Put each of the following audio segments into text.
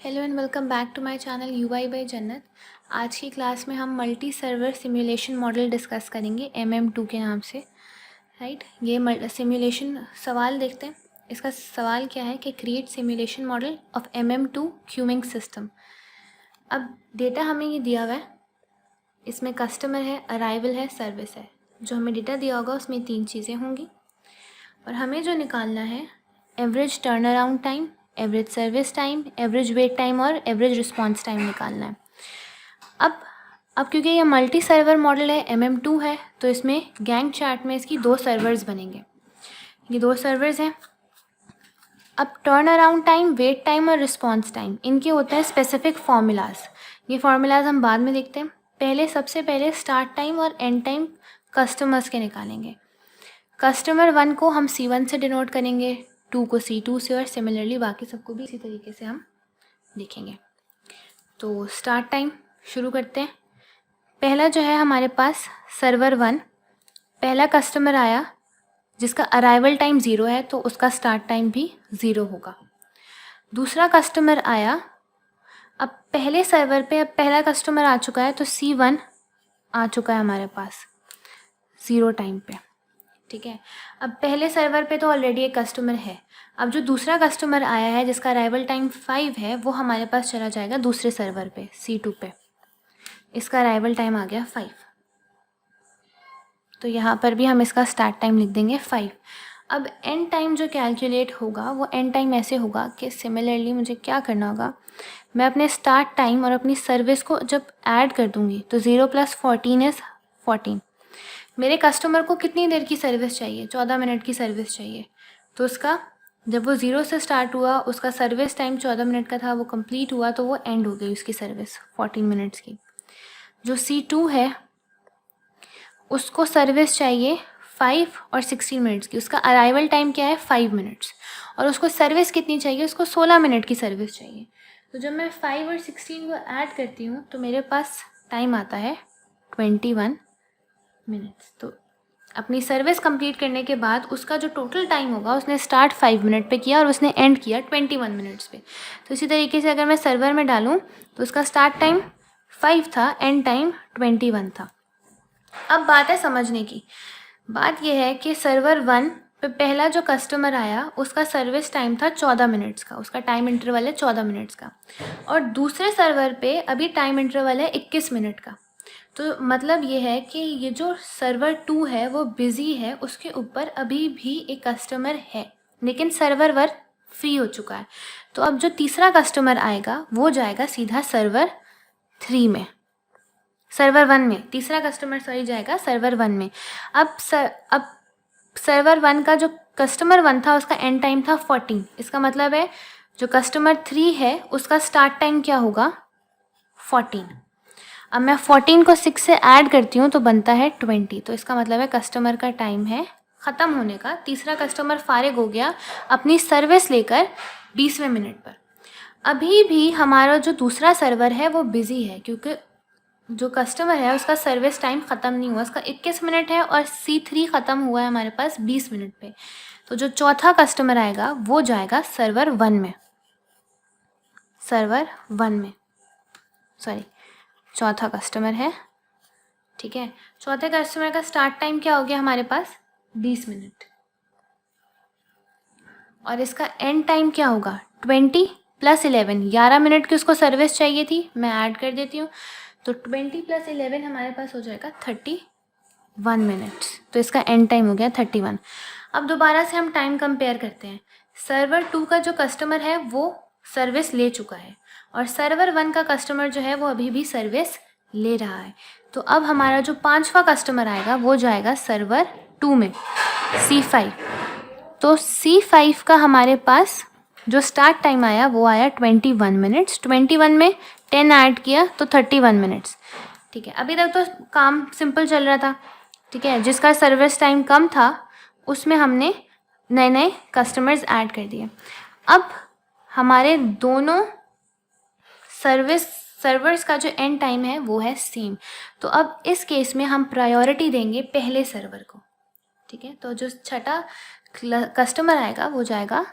Hello and welcome back to my channel UI by Jannat. आज की class में हम multi server simulation model discuss करेंगे MM2 के नाम से। राइट, ये सिमुलेशन सवाल देखते हैं। इसका सवाल क्या है कि create simulation model of MM2 queuing system. अब डेटा हमें ये दिया हुआ है, इसमें कस्टमर है, अराइवल है, सर्विस है। जो हमें डेटा दिया होगा उसमें 3 चीज़ें होंगी और हमें जो निकालना है average turn around time, average service time, average weight time और एवरेज रिस्पांस टाइम निकालना है। अब क्योंकि ये मल्टी सर्वर मॉडल है, MM2 है, तो इसमें गैंग चार्ट में इसकी 2 सर्वर्स बनेंगे। ये 2 सर्वर्स हैं। अब turn around time, wait time और रिस्पांस टाइम, इनके होते हैं स्पेसिफिक फार्मूलाज। ये फार्मूलाज हम बाद में देखते हैं। सबसे पहले स्टार्ट टाइम और एंड टाइम कस्टमर्स के निकालेंगे। कस्टमर 1 को हम C1 से डिनोट करेंगे, 2 को C2 से और सिमिलरली बाकी सबको भी इसी तरीके से हम देखेंगे। तो स्टार्ट टाइम शुरू करते हैं। पहला जो है हमारे पास सर्वर 1, पहला कस्टमर आया जिसका अराइवल टाइम 0 है तो उसका स्टार्ट टाइम भी 0 होगा। दूसरा कस्टमर आया, अब पहले सर्वर पे अब पहला कस्टमर आ चुका है तो C1 आ चुका है हमारे पास 0 टाइम पे। ठीक है, अब पहले सर्वर पे तो ऑलरेडी एक कस्टमर है। अब जो दूसरा कस्टमर आया है जिसका अराइवल टाइम 5 है वो हमारे पास चला जाएगा दूसरे सर्वर पे C2 पे। इसका अराइवल टाइम आ गया 5, तो यहाँ पर भी हम इसका स्टार्ट टाइम लिख देंगे 5। अब एंड टाइम जो कैलकुलेट होगा वो एंड टाइम ऐसे होगा कि सिमिलरली मुझे क्या करना होगा, मैं अपने स्टार्ट टाइम और अपनी सर्विस को जब ऐड कर दूँगी तो 0 + 14 इज़ 14। मेरे कस्टमर को कितनी देर की सर्विस चाहिए? 14 मिनट की सर्विस चाहिए। तो उसका जब वो 0 से स्टार्ट हुआ, उसका सर्विस टाइम 14 मिनट का था, वो कंप्लीट हुआ तो वो एंड हो गई उसकी सर्विस 14 मिनट्स की। जो C2 है उसको सर्विस चाहिए 5 और 16 मिनट्स की। उसका अराइवल टाइम क्या है? 5 मिनट्स। और उसको सर्विस कितनी चाहिए? उसको 16 मिनट की सर्विस चाहिए। तो जब मैं 5 और 16 को ऐड करती हूँ तो मेरे पास टाइम आता है 21 मिनट्स। तो अपनी सर्विस कंप्लीट करने के बाद उसका जो टोटल टाइम होगा, उसने स्टार्ट 5 मिनट पे किया और उसने एंड किया 21 मिनट्स पे। तो इसी तरीके से अगर मैं सर्वर में डालूँ तो उसका स्टार्ट टाइम 5 था, एंड टाइम 21 था। अब बात है समझने की। बात यह है कि सर्वर 1 पे पहला जो कस्टमर आया उसका सर्विस टाइम था 14 मिनट्स का, उसका टाइम इंटरवल है 14 मिनट्स का। और दूसरे सर्वर पे अभी टाइम इंटरवल है 21 मिनट का। तो मतलब ये है कि ये जो सर्वर 2 है वो बिज़ी है, उसके ऊपर अभी भी एक कस्टमर है, लेकिन सर्वर 1 फ्री हो चुका है। तो अब जो तीसरा कस्टमर आएगा वो जाएगा सीधा सर्वर 3 में, सर्वर 1 में। तीसरा कस्टमर जाएगा सर्वर 1 में। अब सर्वर 1 का जो कस्टमर 1 था उसका एंड टाइम था 14। इसका मतलब है जो कस्टमर 3 है उसका स्टार्ट टाइम क्या होगा? 14। अब मैं 14 को 6 से ऐड करती हूँ तो बनता है 20। तो इसका मतलब है कस्टमर का टाइम है ख़त्म होने का। तीसरा कस्टमर फारिग हो गया अपनी सर्विस लेकर 20वें मिनट पर। अभी भी हमारा जो दूसरा सर्वर है वो बिज़ी है, क्योंकि जो कस्टमर है उसका सर्विस टाइम ख़त्म नहीं हुआ, उसका 21 मिनट है और C3 ख़त्म हुआ है हमारे पास 20 मिनट पे। तो जो चौथा कस्टमर आएगा वो जाएगा सर्वर 1 में। सर्वर 1 में, सॉरी, चौथा कस्टमर है। ठीक है, चौथे कस्टमर का स्टार्ट टाइम क्या हो गया हमारे पास? 20 मिनट। और इसका एंड टाइम क्या होगा? 20 + 11, 11 मिनट की उसको सर्विस चाहिए थी, मैं ऐड कर देती हूँ। तो 20 + 11 हमारे पास हो जाएगा 31 मिनट्स। तो इसका एंड टाइम हो गया 31। अब दोबारा से हम टाइम कंपेयर करते हैं। सर्वर 2 का जो कस्टमर है वो सर्विस ले चुका है और सर्वर 1 का कस्टमर जो है वो अभी भी सर्विस ले रहा है। तो अब हमारा जो 5वां कस्टमर आएगा वो जाएगा सर्वर 2 में, C5। तो C5 का हमारे पास जो स्टार्ट टाइम आया वो आया 21 मिनट्स। 21 में 10 ऐड किया तो 31 मिनट्स। ठीक है, अभी तक तो काम सिंपल चल रहा था। ठीक है, जिसका सर्विस टाइम कम था उसमें हमने नए नए कस्टमर्स ऐड कर दिए। अब हमारे दोनों सर्वर्स का जो एंड टाइम है वो है सेम। तो अब इस केस में हम प्रायोरिटी देंगे पहले सर्वर को। ठीक है, तो जो छठा कस्टमर आएगा वो जाएगा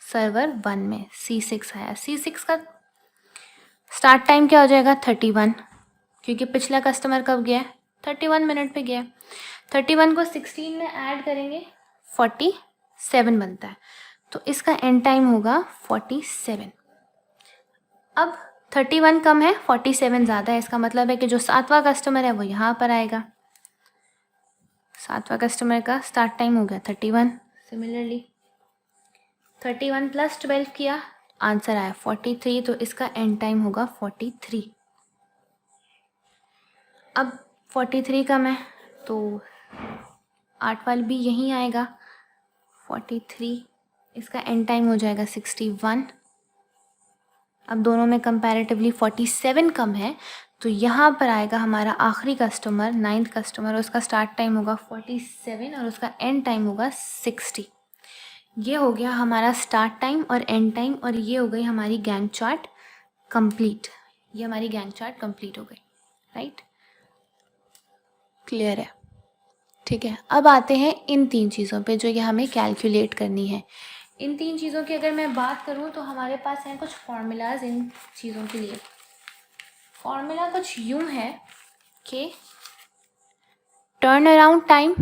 सर्वर 1 में C6 आया। C6 का स्टार्ट टाइम क्या हो जाएगा 31, क्योंकि पिछला कस्टमर कब गया है 31 मिनट पे गया है। 31 को 16 में ऐड करेंगे 47 बनता है, तो इसका एंड टाइम होगा 47। अब 31 कम है 47 ज़्यादा है, इसका मतलब है कि जो 7वां कस्टमर है वो यहाँ पर आएगा। 7वां कस्टमर का स्टार्ट टाइम हो गया 31। सिमिलरली 31 प्लस 12 किया, आंसर आया 43, तो इसका एंड टाइम होगा 43। अब 43 कम है तो 8 वाला भी यहीं आएगा 43, इसका एंड टाइम हो जाएगा 61। अब दोनों में कंपैरेटिवली 47 कम है, तो यहाँ पर आएगा हमारा आखिरी कस्टमर 9th कस्टमर, उसका स्टार्ट टाइम होगा 47 और उसका एंड टाइम होगा 60। ये हो गया हमारा स्टार्ट टाइम और एंड टाइम, और ये हो गई हमारी गैंग चार्ट कंप्लीट। ये हमारी गैंग चार्ट कंप्लीट हो गई, राइट, क्लियर है, ठीक है। अब आते हैं इन 3 चीज़ों पे जो ये हमें कैलकुलेट करनी है। इन 3 चीज़ों की अगर मैं बात करूँ तो हमारे पास हैं कुछ फार्मूलाज इन चीज़ों के लिए। फार्मूला कुछ यूँ है कि टर्न अराउंड टाइम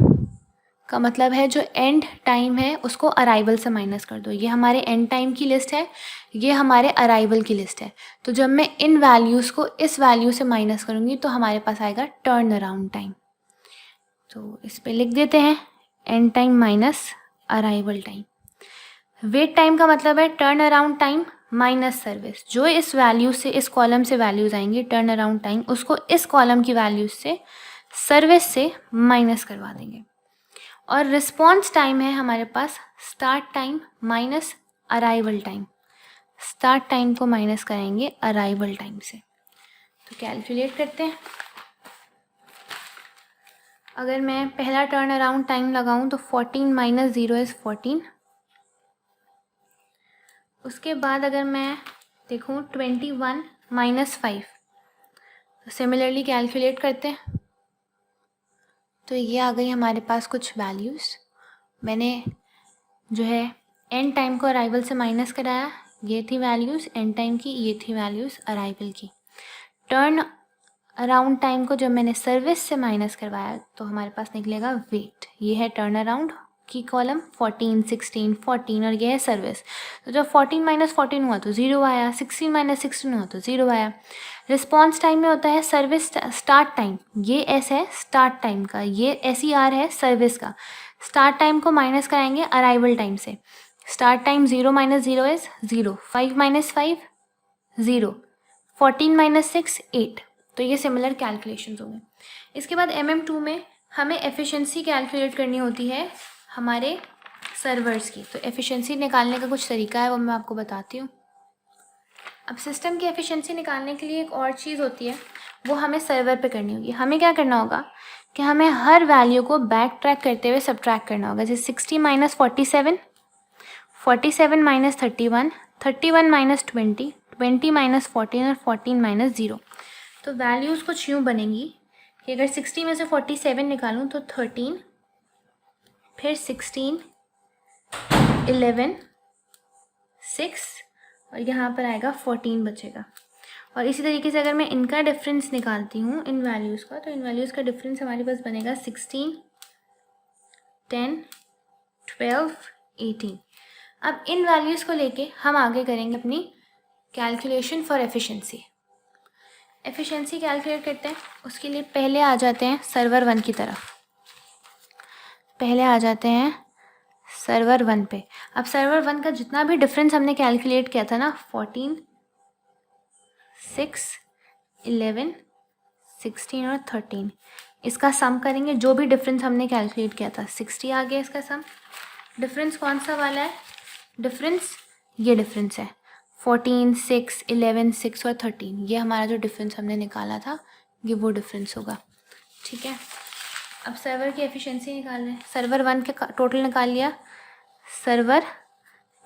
का मतलब है जो एंड टाइम है उसको अराइवल से माइनस कर दो। ये हमारे एंड टाइम की लिस्ट है, ये हमारे अराइवल की लिस्ट है। तो जब मैं इन वैल्यूज़ को इस वैल्यू से माइनस करूँगी तो हमारे पास आएगा टर्न अराउंड टाइम। तो इस पे लिख देते हैं end time minus arrival time. Wait time का मतलब है turn around time minus service. जो इस वैल्यू से इस कॉलम से वैल्यूज आएंगी टर्न अराउंड टाइम, उसको इस कॉलम की वैल्यूज से सर्विस से माइनस करवा देंगे। और रिस्पॉन्स टाइम है हमारे पास start time minus arrival time. Start time को माइनस करेंगे अराइवल टाइम से। तो कैलकुलेट करते हैं। अगर मैं पहला टर्न अराउंड टाइम लगाऊं तो 14 माइनस 0 इज़ 14। उसके बाद अगर मैं देखूं 21 माइनस 5, तो सिमिलरली कैलकुलेट करते हैं। तो ये आ गई हमारे पास कुछ वैल्यूज़। मैंने जो है एंड टाइम को अराइवल से माइनस कराया, ये थी वैल्यूज़ एंड टाइम की, ये थी वैल्यूज़ अराइवल की। टर्न अराउंड टाइम को जब मैंने सर्विस से माइनस करवाया तो हमारे पास निकलेगा वेट। ये है टर्न अराउंड की कॉलम 14, 16, 14 और ये है सर्विस। तो जब 14 माइनस 14 हुआ तो 0 आया, 16 माइनस 16 हुआ तो 0 आया। रिस्पॉन्स टाइम में होता है सर्विस स्टार्ट टाइम, ये एस है स्टार्ट टाइम का, ये एस ई आर है सर्विस का। स्टार्ट टाइम को माइनस कराएंगे अराइवल टाइम से। Start time 0 minus 0 is 0, 5 minus 5 0, 14 minus 6 8। तो ये सिमिलर कैलकुलेशंस होंगे। इसके बाद MM2 में हमें एफिशिएंसी कैलकुलेट करनी होती है हमारे सर्वर्स की। तो एफिशिएंसी निकालने का कुछ तरीका है, वो मैं आपको बताती हूँ। अब सिस्टम की एफिशिएंसी निकालने के लिए एक और चीज़ होती है, वो हमें सर्वर पे करनी होगी। हमें क्या करना होगा कि हमें हर वैल्यू को बैक ट्रैक करते हुए सब्ट्रैक्ट करना होगा। जैसे 60 माइनस 47, 47 माइनस 31, 31 माइनस 20, 20 माइनस 14 और 14 माइनस 0। तो वैल्यूज़ कुछ यूँ बनेंगी कि अगर 60 में से 47 निकालूँ तो 13, फिर 16, 11, 6 और यहाँ पर आएगा 14 बचेगा। और इसी तरीके से अगर मैं इनका डिफरेंस निकालती हूँ इन वैल्यूज़ का, तो इन वैल्यूज़ का डिफरेंस हमारे पास बनेगा 16, 10, 12, 18। अब इन वैल्यूज़ को लेके हम आगे करेंगे अपनी calculation for efficiency. Efficiency calculate करते हैं, उसके लिए पहले आ जाते हैं सर्वर 1 की तरफ। पहले आ जाते हैं सर्वर 1 पे। अब सर्वर 1 का जितना भी डिफरेंस हमने कैलकुलेट किया था ना 14, 6, 11, 16 और 13, इसका सम करेंगे। जो भी डिफरेंस हमने कैलकुलेट किया था 60 आ गया इसका सम। डिफरेंस कौन सा वाला है? डिफरेंस ये डिफरेंस है 14, 6, 11, 6 और 13। ये हमारा जो डिफरेंस हमने निकाला था ये वो डिफरेंस होगा, ठीक है। अब सर्वर की एफिशिएंसी निकाल रहे हैं। सर्वर 1 के टोटल निकाल लिया, सर्वर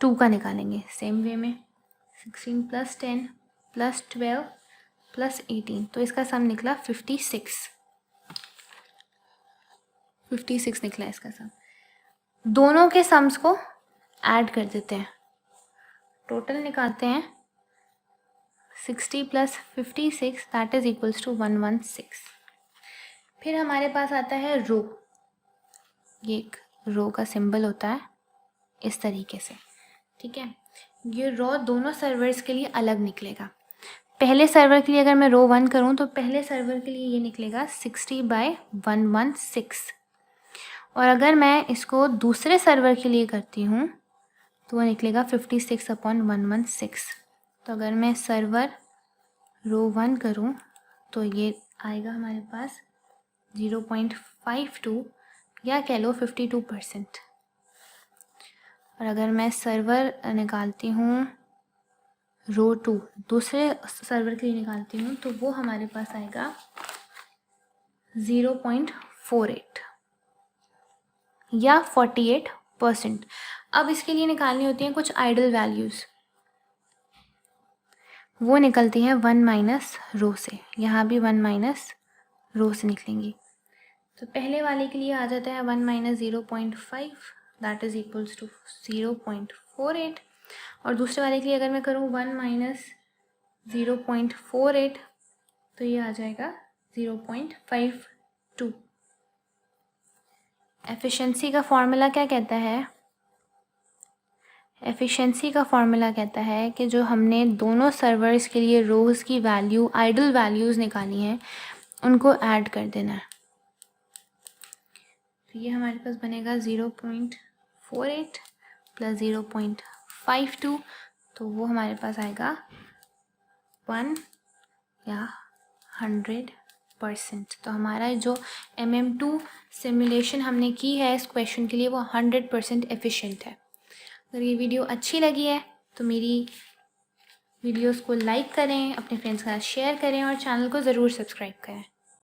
2 का निकालेंगे सेम वे में। 16 प्लस 10 प्लस 12 प्लस 18, तो इसका सम निकला 56 निकला इसका सम। दोनों के सम्स को ऐड कर देते हैं। टोटल निकालते हैं 60 + 56 दैट इज़ इक्वल्स टू 116। फिर हमारे पास आता है रो। ये एक रो का सिंबल होता है इस तरीके से, ठीक है। ये रो दोनों सर्वर्स के लिए अलग निकलेगा। पहले सर्वर के लिए अगर मैं रो 1 करूँ तो पहले सर्वर के लिए ये निकलेगा 60/116, और अगर मैं इसको दूसरे सर्वर के लिए करती हूँ तो वो निकलेगा 56/116। तो अगर मैं सर्वर रो 1 करूँ तो ये आएगा हमारे पास 0.52 या कह लो 52%। और अगर मैं सर्वर निकालती हूँ रो 2, दूसरे सर्वर के लिए निकालती हूँ तो वो हमारे पास आएगा 0.48 या 48%। अब इसके लिए निकालनी होती हैं कुछ आइडल वैल्यूज़, वो निकलती हैं 1 माइनस रो से। यहाँ भी 1 माइनस रो से निकलेंगी। तो पहले वाले के लिए आ जाता है 1 minus 0.5 that is equals to 0.48, और दूसरे वाले के लिए अगर मैं करूँ 1 माइनस 0.48 तो ये आ जाएगा 0.52। एफिशिएंसी का फॉर्मूला क्या कहता है? एफिशिएंसी का फॉर्मूला कहता है कि जो हमने दोनों सर्वर्स के लिए रोज़ की वैल्यू आइडल वैल्यूज़ निकाली हैं उनको ऐड कर देना है। तो ये हमारे पास बनेगा 0.48 प्लस 0.52, तो वो हमारे पास आएगा 1 या 100%। तो हमारा जो MM2 सिमुलेशन हमने की है इस क्वेश्चन के लिए वो 100% एफिशिएंट है। अगर ये वीडियो अच्छी लगी है तो मेरी वीडियोस को लाइक करें, अपने फ्रेंड्स के साथ शेयर करें और चैनल को ज़रूर सब्सक्राइब करें।